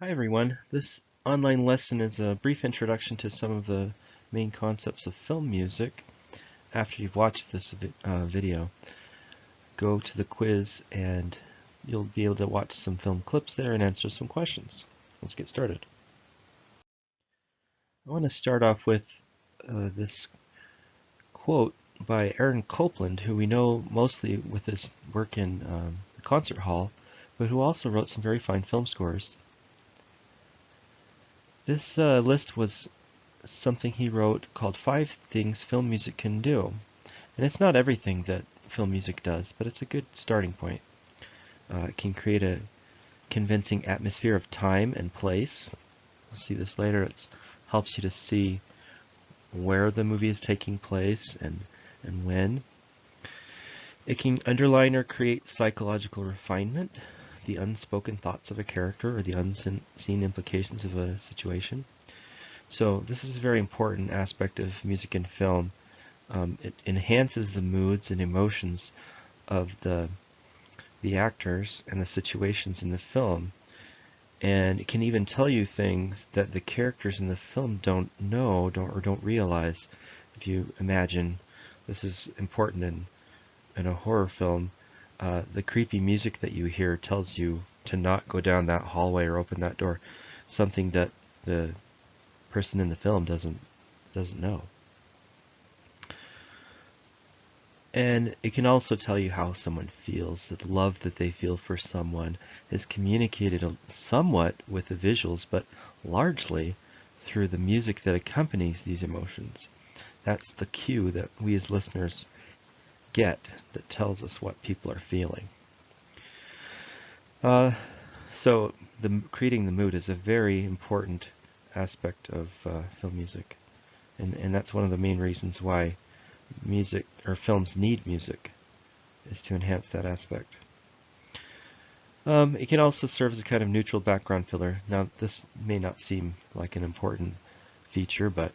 Hi everyone. This online lesson is a brief introduction to some of the main concepts of film music. After you've watched this video, go to the quiz and you'll be able to watch some film clips there and answer some questions. Let's get started. I want to start off with this quote by Aaron Copland, who we know mostly with his work in the concert hall, but who also wrote some very fine film scores. This list was something he wrote called 5 Things Film Music Can Do. And it's not everything that film music does, but it's a good starting point. It can create a convincing atmosphere of time and place. We'll see this later. It helps you to see where the movie is taking place and when. It can underline or create psychological refinement, the unspoken thoughts of a character or the unseen implications of a situation. So this is a very important aspect of music and film. It enhances the moods and emotions of the actors and the situations in the film. And it can even tell you things that the characters in the film don't know or don't realize. If you imagine, this is important in a horror film, the creepy music that you hear tells you to not go down that hallway or open that door, something that the person in the film doesn't know. And it can also tell you how someone feels, that the love that they feel for someone is communicated somewhat with the visuals, but largely through the music that accompanies these emotions. That's the cue that we as listeners get that tells us what people are feeling. So creating the mood is a very important aspect of film music, and that's one of the main reasons why music or films need music, is to enhance that aspect. It can also serve as a kind of neutral background filler. Now, this may not seem like an important feature, but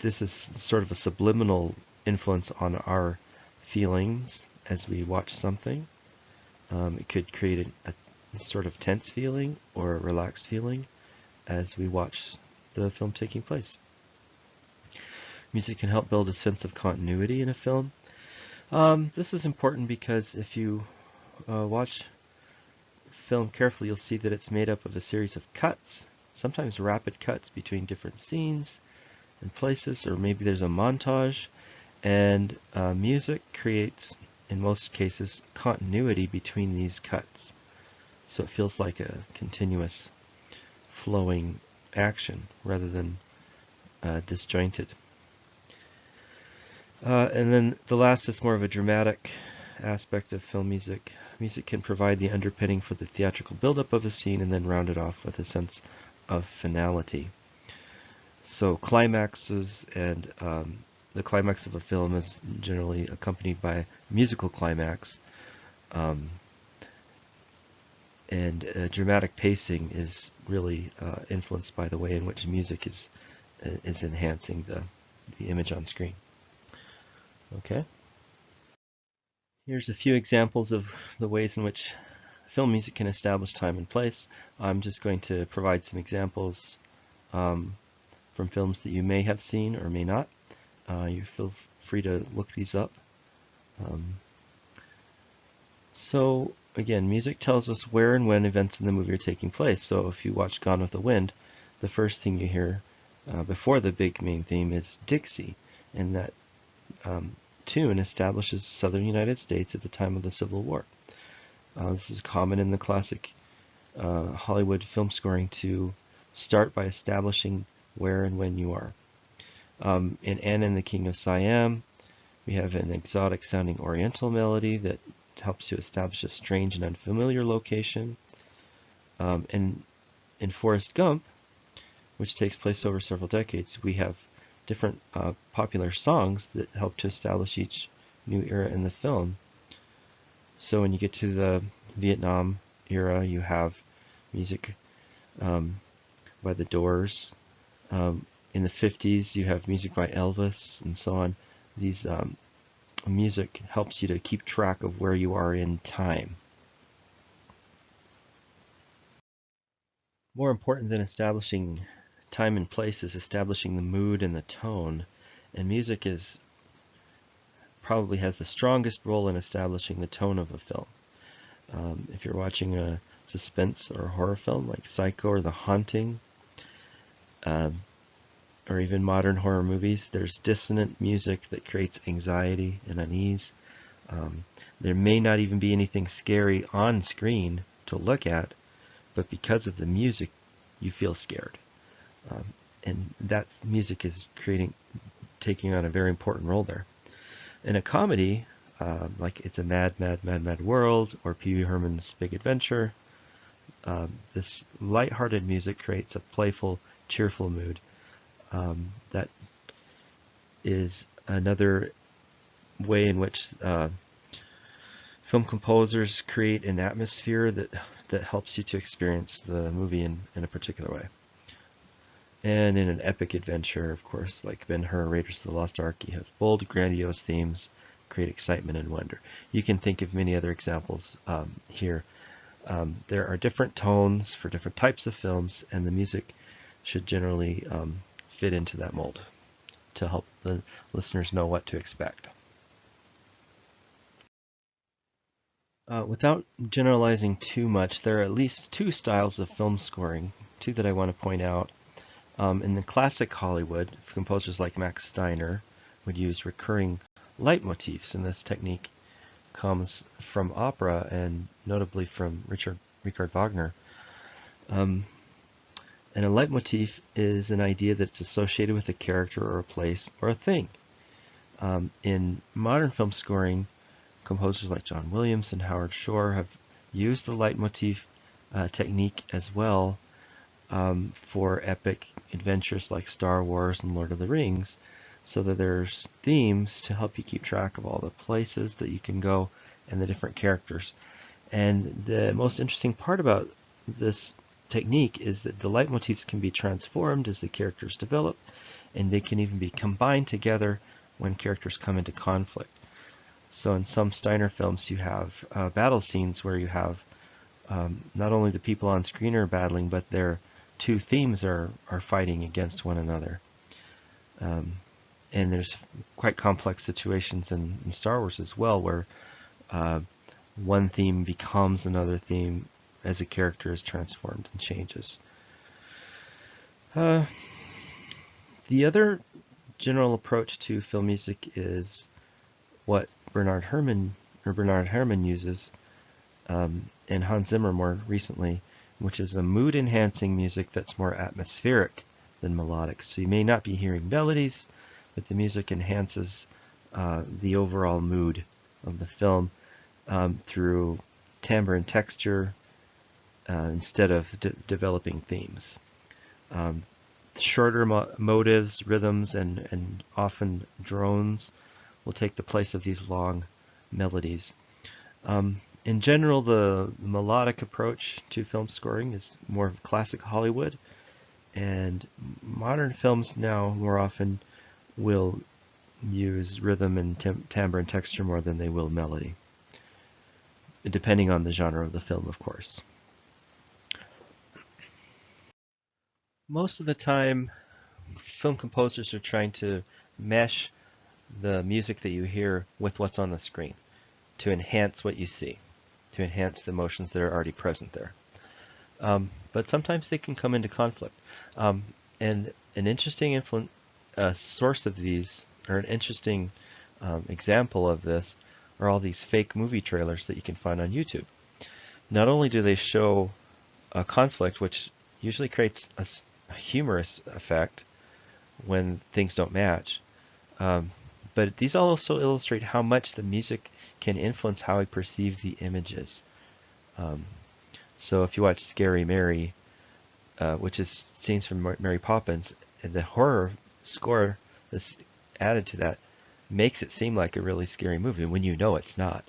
this is sort of a subliminal influence on our feelings as we watch something. It could create a sort of tense feeling or a relaxed feeling as we watch the film taking place. Music can help build a sense of continuity in a film. This is important because if you watch film carefully, you'll see that it's made up of a series of cuts, sometimes rapid cuts between different scenes and places, or maybe there's a montage, and music creates, in most cases, continuity between these cuts. So it feels like a continuous flowing action rather than disjointed. And then the last is more of a dramatic aspect of film music. Music can provide the underpinning for the theatrical buildup of a scene and then round it off with a sense of finality. So climaxes and the climax of a film is generally accompanied by a musical climax. And dramatic pacing is really influenced by the way in which music is enhancing the image on screen. Okay. Here's a few examples of the ways in which film music can establish time and place. I'm just going to provide some examples from films that you may have seen or may not. You feel free to look these up. So again, music tells us where and when events in the movie are taking place. So if you watch Gone with the Wind, the first thing you hear before the big main theme is Dixie, and that tune establishes southern United States at the time of the Civil War. This is common in the classic Hollywood film scoring to start by establishing where and when you are. In Anne and the King of Siam, we have an exotic sounding oriental melody that helps to establish a strange and unfamiliar location. And in Forrest Gump, which takes place over several decades, we have different popular songs that help to establish each new era in the film. So when you get to the Vietnam era, you have music by the Doors. In the 50s, you have music by Elvis and so on. These music helps you to keep track of where you are in time. more important than establishing time and place is establishing the mood and the tone, and music is probably has the strongest role in establishing the tone of a film. If you're watching a suspense or a horror film like Psycho or The Haunting, or even modern horror movies, there's dissonant music that creates anxiety and unease. There may not even be anything scary on screen to look at, but because of the music, you feel scared. And that music is taking on a very important role there. In a comedy, like It's a Mad, Mad, Mad, Mad World or Pee Wee Herman's Big Adventure, this lighthearted music creates a playful, cheerful mood. That is another way in which film composers create an atmosphere that helps you to experience the movie in a particular way. And in an epic adventure, of course, like Ben-Hur, Raiders of the Lost Ark, you have bold, grandiose themes, create excitement and wonder. You can think of many other examples here. There are different tones for different types of films, and the music should generally fit into that mold to help the listeners know what to expect. Without generalizing too much, there are at least two styles of film scoring, two that I want to point out. In the classic Hollywood, composers like Max Steiner would use recurring leitmotifs, and this technique comes from opera and notably from Richard Wagner. And a leitmotif is an idea that's associated with a character or a place or a thing. In modern film scoring, composers like John Williams and Howard Shore have used the leitmotif technique as well for epic adventures like Star Wars and Lord of the Rings, so that there's themes to help you keep track of all the places that you can go and the different characters. And the most interesting part about this technique is that the leitmotifs can be transformed as the characters develop, and they can even be combined together when characters come into conflict. So in some Steiner films you have battle scenes where you have not only the people on screen are battling, but their two themes are fighting against one another. And there's quite complex situations in Star Wars as well, where one theme becomes another theme as a character is transformed and changes. The other general approach to film music is what Bernard Herrmann uses, and Hans Zimmer more recently, which is a mood-enhancing music that's more atmospheric than melodic. So you may not be hearing melodies, but the music enhances the overall mood of the film through timbre and texture instead of developing themes. Shorter motives, rhythms, and often drones will take the place of these long melodies. In general, the melodic approach to film scoring is more of classic Hollywood, and modern films now more often will use rhythm and timbre and texture more than they will melody, depending on the genre of the film, of course. Most of the time, film composers are trying to mesh the music that you hear with what's on the screen to enhance what you see, to enhance the emotions that are already present there. But sometimes they can come into conflict. And an interesting source of these, or an interesting example of this, are all these fake movie trailers that you can find on YouTube. Not only do they show a conflict, which usually creates a humorous effect when things don't match, but these also illustrate how much the music can influence how I perceive the images. So if you watch Scary Mary, which is scenes from Mary Poppins, the horror score that's added to that makes it seem like a really scary movie when you know it's not.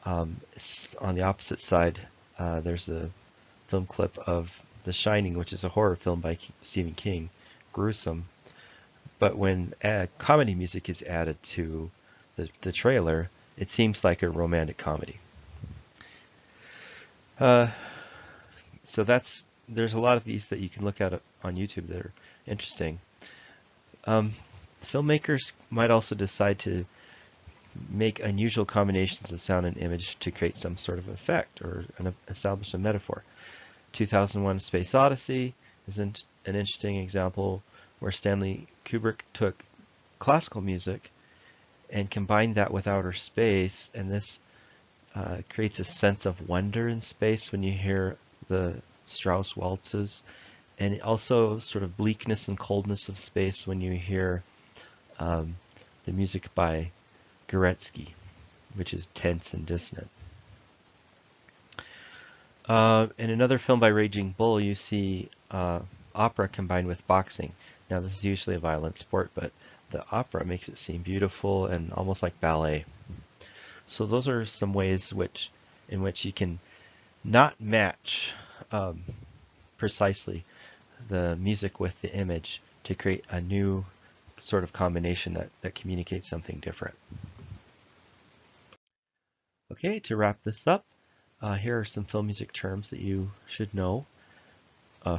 On the opposite side, there's a film clip of The Shining, which is a horror film by Stephen King, gruesome. But when comedy music is added to the trailer, it seems like a romantic comedy. So that's there's a lot of these that you can look at on YouTube that are interesting. Um, Filmmakers might also decide to make unusual combinations of sound and image to create some sort of effect or establish a metaphor. 2001: Space Odyssey is an interesting example where Stanley Kubrick took classical music and combined that with outer space, and this creates a sense of wonder in space when you hear the Strauss waltzes, and also sort of bleakness and coldness of space when you hear the music by Goretzky, which is tense and dissonant. In another film by Raging Bull, you see opera combined with boxing. Now, this is usually a violent sport, but the opera makes it seem beautiful and almost like ballet. So those are some ways in which you can not match precisely the music with the image to create a new sort of combination that communicates something different. Okay, to wrap this up, here are some film music terms that you should know.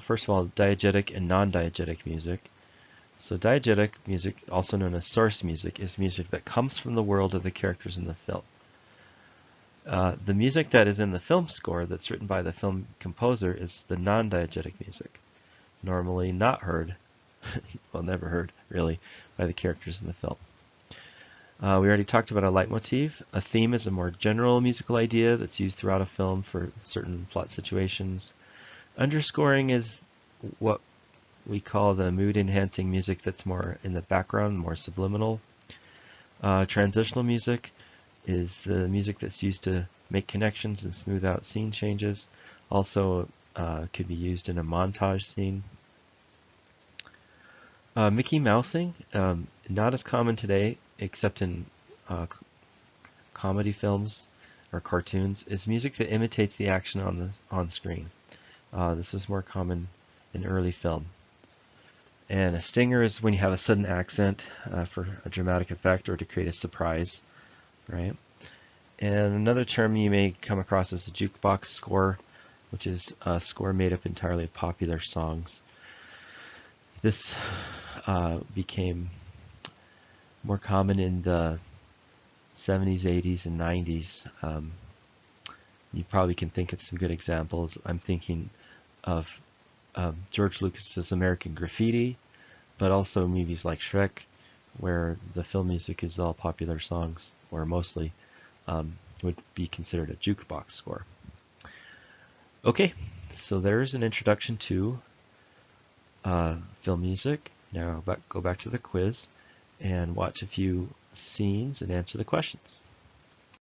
First of all, diegetic and non-diegetic music. So diegetic music, also known as source music, is music that comes from the world of the characters in the film. The music that is in the film score that's written by the film composer is the non-diegetic music, normally not heard, well, never heard, really, by the characters in the film. We already talked about a leitmotif. A theme is a more general musical idea that's used throughout a film for certain plot situations. Underscoring is what we call the mood-enhancing music that's more in the background, more subliminal. Transitional music is the music that's used to make connections and smooth out scene changes. Also could be used in a montage scene. Mickey Mousing, not as common today, except in comedy films or cartoons, is music that imitates the action on screen. This is more common in early film. And a stinger is when you have a sudden accent for a dramatic effect or to create a surprise, right? And another term you may come across is the jukebox score, which is a score made up entirely of popular songs. This became more common in the 70s, 80s, and 90s. You probably can think of some good examples. I'm thinking of George Lucas's American Graffiti, but also movies like Shrek, where the film music is all popular songs, or mostly, would be considered a jukebox score. Okay, so there's an introduction to film music. Now go back to the quiz and watch a few scenes and answer the questions.